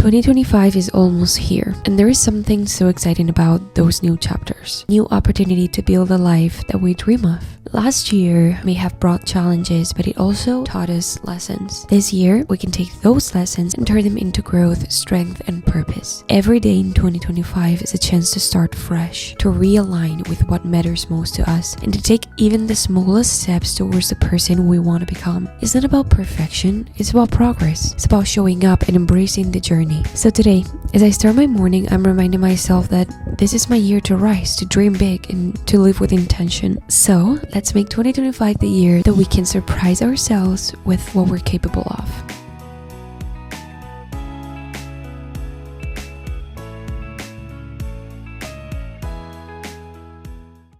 2025 is almost here, and there is something so exciting about those new chapters. New opportunity to build a life that we dream of. Last year may have brought challenges, but it also taught us lessons. This year, we can take those lessons and turn them into growth, strength, and purpose. Every day in 2025 is a chance to start fresh, to realign with what matters most to us, and to take even the smallest steps towards the person we want to become. It's not about perfection, it's about progress. It's about showing up and embracing the journey. So today, as I start my morning, I'm reminding myself that this is my year to rise, to dream big, and to live with intention. So let's make 2025 the year that we can surprise ourselves with what we're capable of.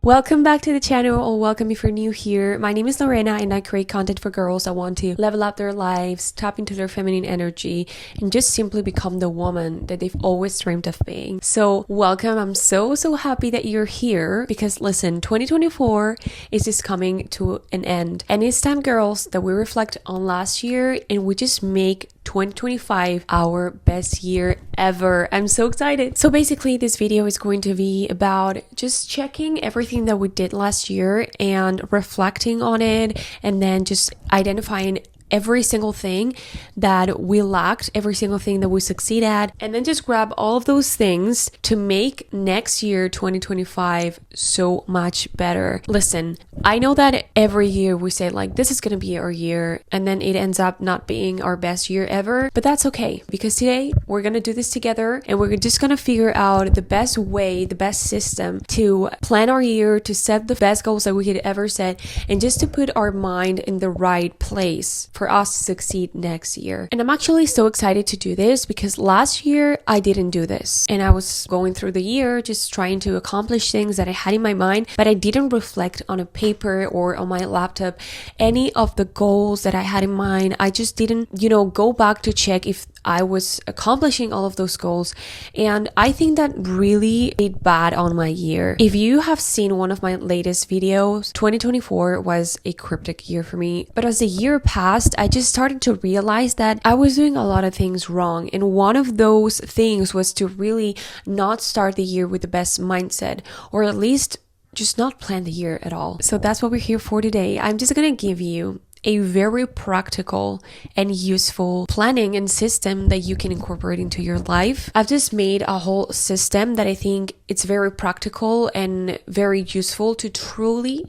Welcome back to the channel, or welcome if you're new here. My name is Lorena and I create content for girls that want to level up their lives, tap into their feminine energy, and just simply become the woman that they've always dreamed of being. So welcome. I'm so happy that you're here because listen, 2024 is just coming to an end, and it's time, girls, that we reflect on last year and we just make 2025 our best year ever. I'm so excited. So basically this video is going to be about just checking everything that we did last year and reflecting on it, and then just identifying every single thing that we lacked, every single thing that we succeed at, and then just grab all of those things to make next year 2025 so much better. Listen, I know that every year we say like this is gonna be our year, and then it ends up not being our best year ever, but that's okay, because today we're gonna do this together and we're just gonna figure out the best way, the best system to plan our year, to set the best goals that we could ever set, and just to put our mind in the right place for us to succeed next year. And I'm actually so excited to do this because last year I didn't do this, and I was going through the year just trying to accomplish things that I had in my mind, but I didn't reflect on a paper or on my laptop any of the goals that I had in mind. I just didn't, go back to check if I was accomplishing all of those goals, and I think that really did bad on my year. If you have seen one of my latest videos, 2024 was a cryptic year for me, but as the year passed, I just started to realize that I was doing a lot of things wrong, and one of those things was to really not start the year with the best mindset, or at least just not plan the year at all. So that's what we're here for today. I'm just gonna give you a very practical and useful planning and system that you can incorporate into your life. I've just made a whole system that I think it's very practical and very useful to truly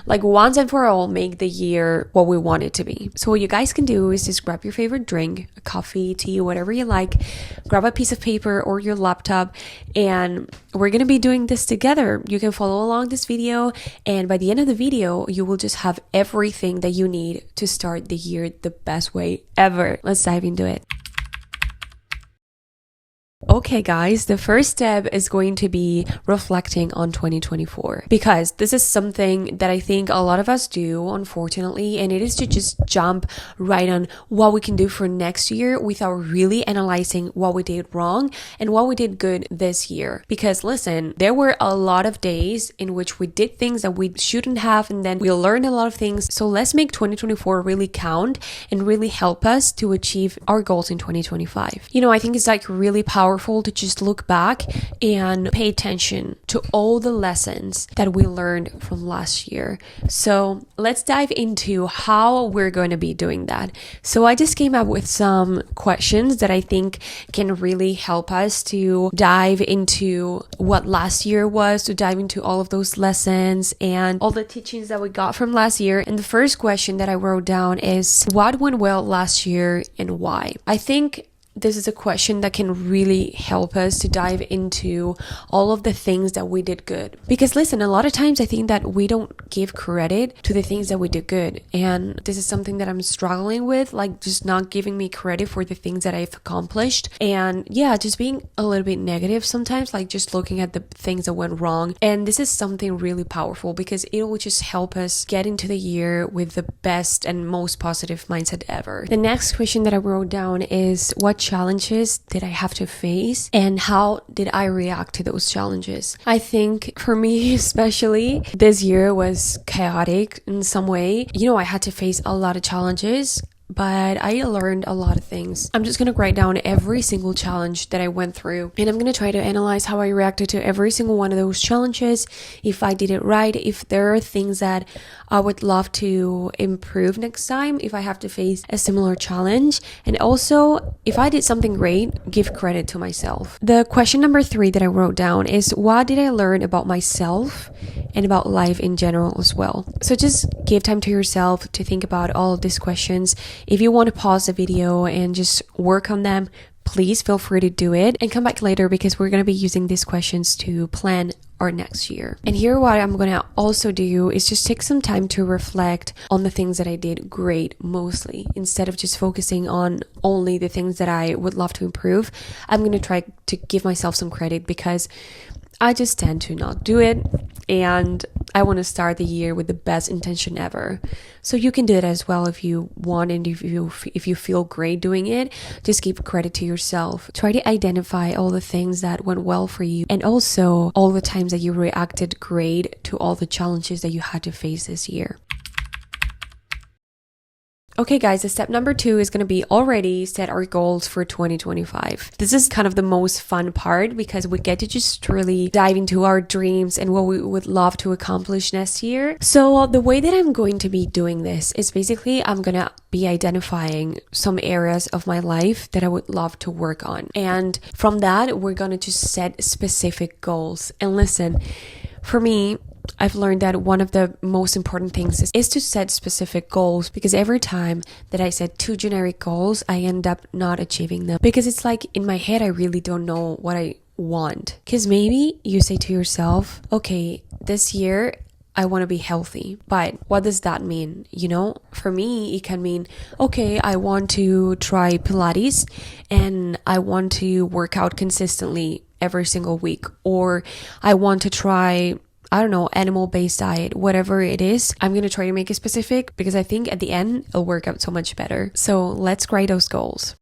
like once and for all make the year what we want it to be. So what you guys can do is just grab your favorite drink, a coffee, tea, whatever you like, grab a piece of paper or your laptop, and we're gonna be doing this together. You can follow along this video, and by the end of the video you will just have everything that you need to start the year the best way ever. Let's dive into it. Okay guys, the first step is going to be reflecting on 2024, because this is something that I think a lot of us do, unfortunately, and it is to just jump right on what we can do for next year without really analyzing what we did wrong and what we did good this year. Because listen, there were a lot of days in which we did things that we shouldn't have, and then we learned a lot of things. So let's make 2024 really count and really help us to achieve our goals in 2025. I think it's like really powerful to just look back and pay attention to all the lessons that we learned from last year. So let's dive into how we're going to be doing that. So I just came up with some questions that I think can really help us to dive into what last year was, to dive into all of those lessons and all the teachings that we got from last year. And the first question that I wrote down is, what went well last year and why? I think this is a question that can really help us to dive into all of the things that we did good. Because listen, a lot of times I think that we don't give credit to the things that we did good. And this is something that I'm struggling with, like just not giving me credit for the things that I've accomplished. And yeah, just being a little bit negative sometimes, like just looking at the things that went wrong. And this is something really powerful because it will just help us get into the year with the best and most positive mindset ever. The next question that I wrote down is, what challenges did I have to face and how did I react to those challenges? I think for me especially, this year was chaotic in some way. I had to face a lot of challenges. but I learned a lot of things. I'm just gonna write down every single challenge that I went through, and I'm gonna try to analyze how I reacted to every single one of those challenges, if I did it right, if there are things that I would love to improve next time if I have to face a similar challenge, and also if I did something great, give credit to myself. The question number 3 that I wrote down is, what did I learn about myself and about life in general as well? So just give time to yourself to think about all of these questions. If you want to pause the video and just work on them, please feel free to do it and come back later, because we're going to be using these questions to plan our next year. And here what I'm going to also do is just take some time to reflect on the things that I did great mostly, instead of just focusing on only the things that I would love to improve. I'm going to try to give myself some credit, because I just tend to not do it, and I want to start the year with the best intention ever. So you can do it as well if you want, and if you feel great doing it, just give credit to yourself. Try to identify all the things that went well for you, and also all the times that you reacted great to all the challenges that you had to face this year. Okay guys, the step number 2 is going to be already set our goals for 2025. This is kind of the most fun part, because we get to just really dive into our dreams and what we would love to accomplish next year. So the way that I'm going to be doing this is basically I'm going to be identifying some areas of my life that I would love to work on. And from that, we're going to just set specific goals. And listen, for me, I've learned that one of the most important things is to set specific goals, because every time that I set too generic goals, I end up not achieving them, because it's like in my head, I really don't know what I want. Because maybe you say to yourself, okay, this year I want to be healthy, but what does that mean? You know, for me, it can mean, okay, I want to try Pilates and I want to work out consistently every single week, or I want to try, I don't know, animal-based diet, whatever it is. I'm going to try to make it specific, because I think at the end it'll work out so much better. So let's write those goals.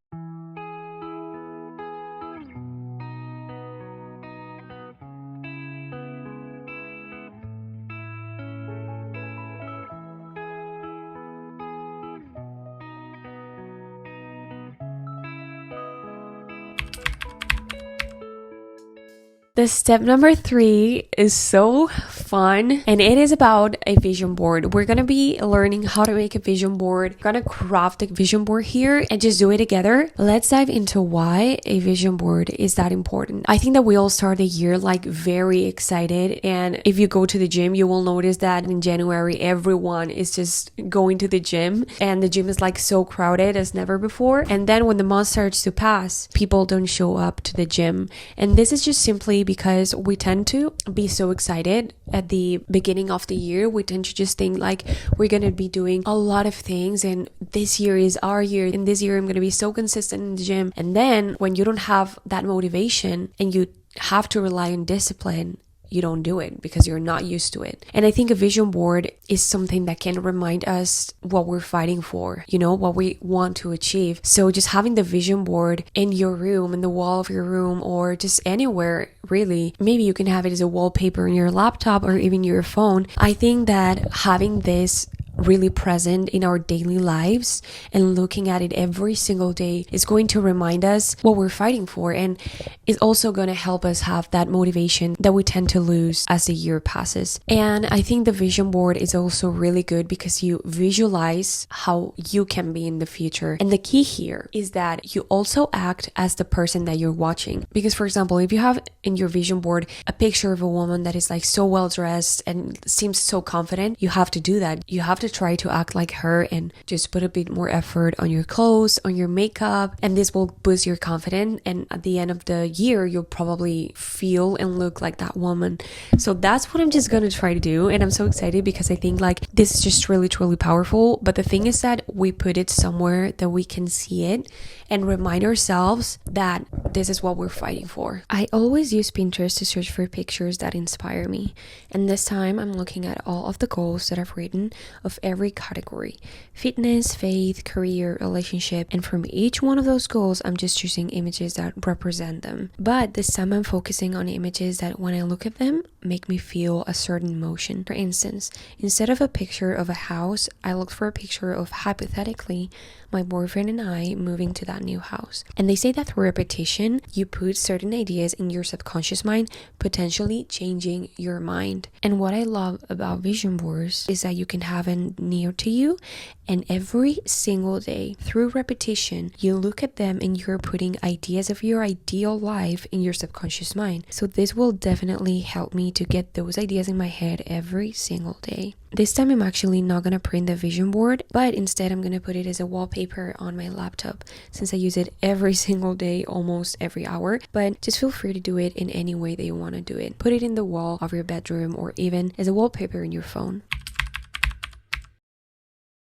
The step number 3 is so fun, and it is about a vision board. We're going to be learning how to make a vision board. We're going to craft a vision board here and just do it together. Let's dive into why a vision board is that important. I think that we all start the year like very excited, and if you go to the gym, you will notice that in January, everyone is just going to the gym, and the gym is like so crowded as never before. And then when the month starts to pass, people don't show up to the gym. And this is just simply because we tend to be so excited at the beginning of the year. We tend to just think like we're going to be doing a lot of things, and this year is our year, and this year I'm going to be so consistent in the gym. And then when you don't have that motivation and you have to rely on discipline, you don't do it because you're not used to it. And I think a vision board is something that can remind us what we're fighting for, you know, what we want to achieve. So just having the vision board in your room, in the wall of your room, or just anywhere really, maybe you can have it as a wallpaper on your laptop or even your phone. I think that having this really present in our daily lives and looking at it every single day is going to remind us what we're fighting for, and is also going to help us have that motivation that we tend to lose as the year passes. And I think the vision board is also really good because you visualize how you can be in the future. And the key here is that you also act as the person that you're watching. Because for example, if you have in your vision board a picture of a woman that is like so well dressed and seems so confident, you have to do that. You have to try to act like her and just put a bit more effort on your clothes, on your makeup, and this will boost your confidence. And at the end of the year, you'll probably feel and look like that woman. So that's what I'm just gonna try to do, and I'm so excited because I think like this is just really truly powerful. But the thing is that we put it somewhere that we can see it and remind ourselves that this is what we're fighting for. I always use Pinterest to search for pictures that inspire me, and this time I'm looking at all of the goals that I've written of every category: fitness, faith, career, relationship, and from each one of those goals I'm just choosing images that represent them. But this time I'm focusing on images that when I look at them make me feel a certain emotion. For instance, instead of a picture of a house, I looked for a picture of, hypothetically, my boyfriend and I moving to that new house. And they say that through repetition, you put certain ideas in your subconscious mind, potentially changing your mind. And what I love about vision boards is that you can have it near to you, and every single day, through repetition, you look at them and you're putting ideas of your ideal life in your subconscious mind. So this will definitely help me to get those ideas in my head every single day. This time I'm actually not going to print the vision board, but instead I'm going to put it as a wallpaper on my laptop, since I use it every single day, almost every hour. But just feel free to do it in any way that you want to do it. Put it in the wall of your bedroom or even as a wallpaper in your phone.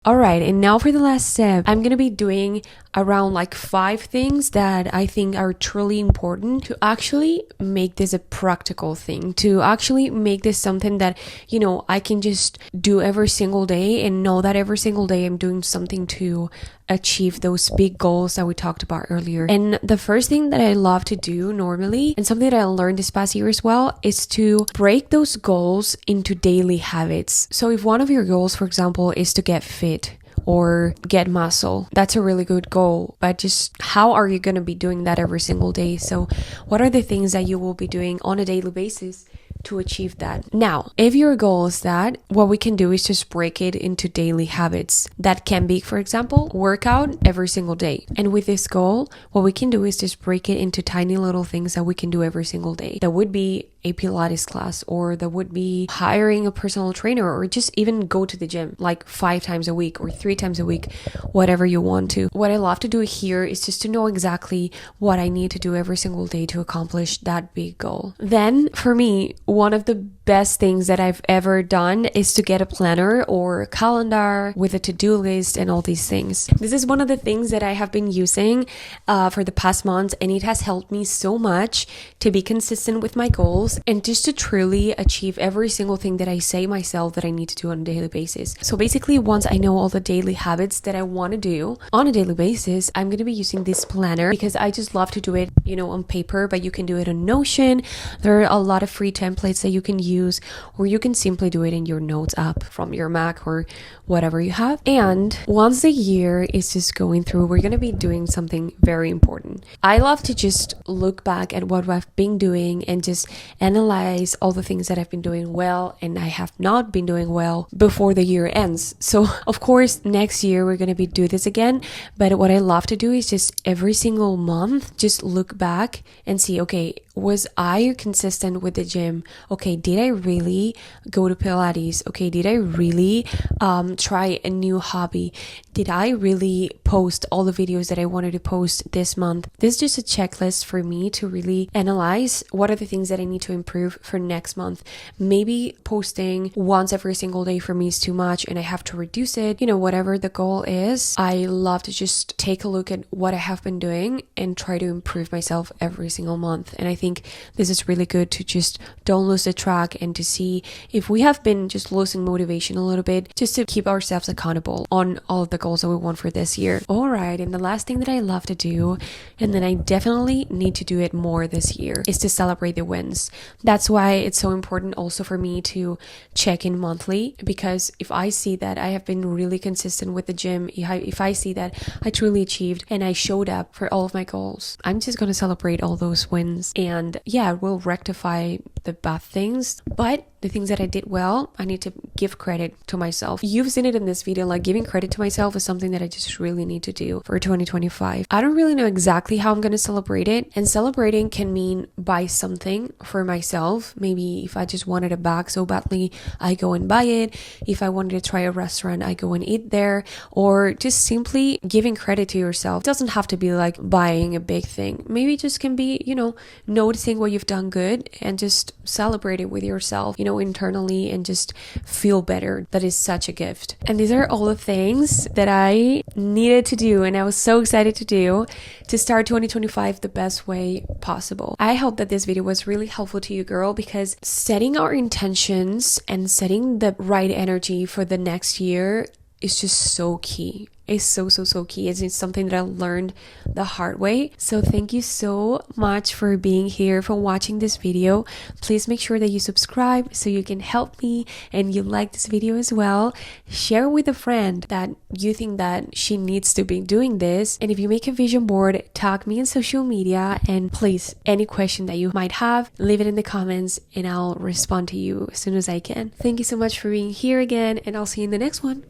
Alright, and now for the last step, I'm gonna be doing around like 5 things that I think are truly important to actually make this a practical thing, to actually make this something that, you know, I can just do every single day and know that every single day I'm doing something to achieve those big goals that we talked about earlier. And the first thing that I love to do normally, and something that I learned this past year as well, is to break those goals into daily habits. So if one of your goals, for example, is to get fit or get muscle, that's a really good goal, but just how are you going to be doing that every single day? So what are the things that you will be doing on a daily basis to achieve that? Now, if your goal is that, what we can do is just break it into daily habits. That can be, for example, workout every single day. And with this goal, what we can do is just break it into tiny little things that we can do every single day. That would be a Pilates class, or that would be hiring a personal trainer, or just even go to the gym like 5 times a week or 3 times a week, whatever you want to. What I love to do here is just to know exactly what I need to do every single day to accomplish that big goal. Then for me, one of the best things that I've ever done is to get a planner or calendar with a to-do list and all these things. This is one of the things that I have been using for the past months, and it has helped me so much to be consistent with my goals and just to truly achieve every single thing that I say myself that I need to do on a daily basis. So basically, once I know all the daily habits that I want to do on a daily basis, I'm going to be using this planner because I just love to do it, you know, on paper, but you can do it on Notion. There are a lot of free templates that you can use, or you can simply do it in your notes app from your Mac or whatever you have. And once the year is just going through, we're going to be doing something very important. I love to just look back at what I've been doing and just analyze all the things that I've been doing well and I have not been doing well before the year ends. So of course, next year we're going to be doing this again. But what I love to do is just every single month, just look back and see, okay, was I consistent with the gym? Okay, did I really go to Pilates? Okay, did I really try a new hobby? Did I really post all the videos that I wanted to post this month? This is just a checklist for me to really analyze what are the things that I need to improve for next month. Maybe posting once every single day for me is too much and I have to reduce it. You know, whatever the goal is, I love to just take a look at what I have been doing and try to improve myself every single month. And I think this is really good to just don't lose the track and to see if we have been just losing motivation a little bit, just to keep ourselves accountable on all of the goals that we want for this year. All right, and the last thing that I love to do, and then I definitely need to do it more this year, is to celebrate the wins. That's why it's so important also for me to check in monthly, because if I see that I have been really consistent with the gym, if I see that I truly achieved and I showed up for all of my goals, I'm just going to celebrate all those wins. And yeah, we'll rectify the bad things, but the things that I did well, I need to give credit to myself. You've seen it in this video, like giving credit to myself is something that I just really need to do for 2025. I don't really know exactly how I'm going to celebrate it, and celebrating can mean buy something for myself. Maybe if I just wanted a bag so badly, I go and buy it. If I wanted to try a restaurant, I go and eat there, or just simply giving credit to yourself. It doesn't have to be like buying a big thing. Maybe it just can be, you know, noticing what you've done good and just celebrate it with yourself, you know, internally, and just feel better. That is such a gift. And these are all the things that I needed to do and I was so excited to do to start 2025 the best way possible. I hope that this video was really helpful to you, girl, because setting our intentions and setting the right energy for the next year is just so key. It's so key. It's something that I learned the hard way. So thank you so much for being here, for watching this video. Please make sure that you subscribe so you can help me and you like this video as well. Share with a friend that you think that she needs to be doing this. And if you make a vision board, tag me on social media, and please, any question that you might have, leave it in the comments and I'll respond to you as soon as I can. Thank you so much for being here again, and I'll see you in the next one.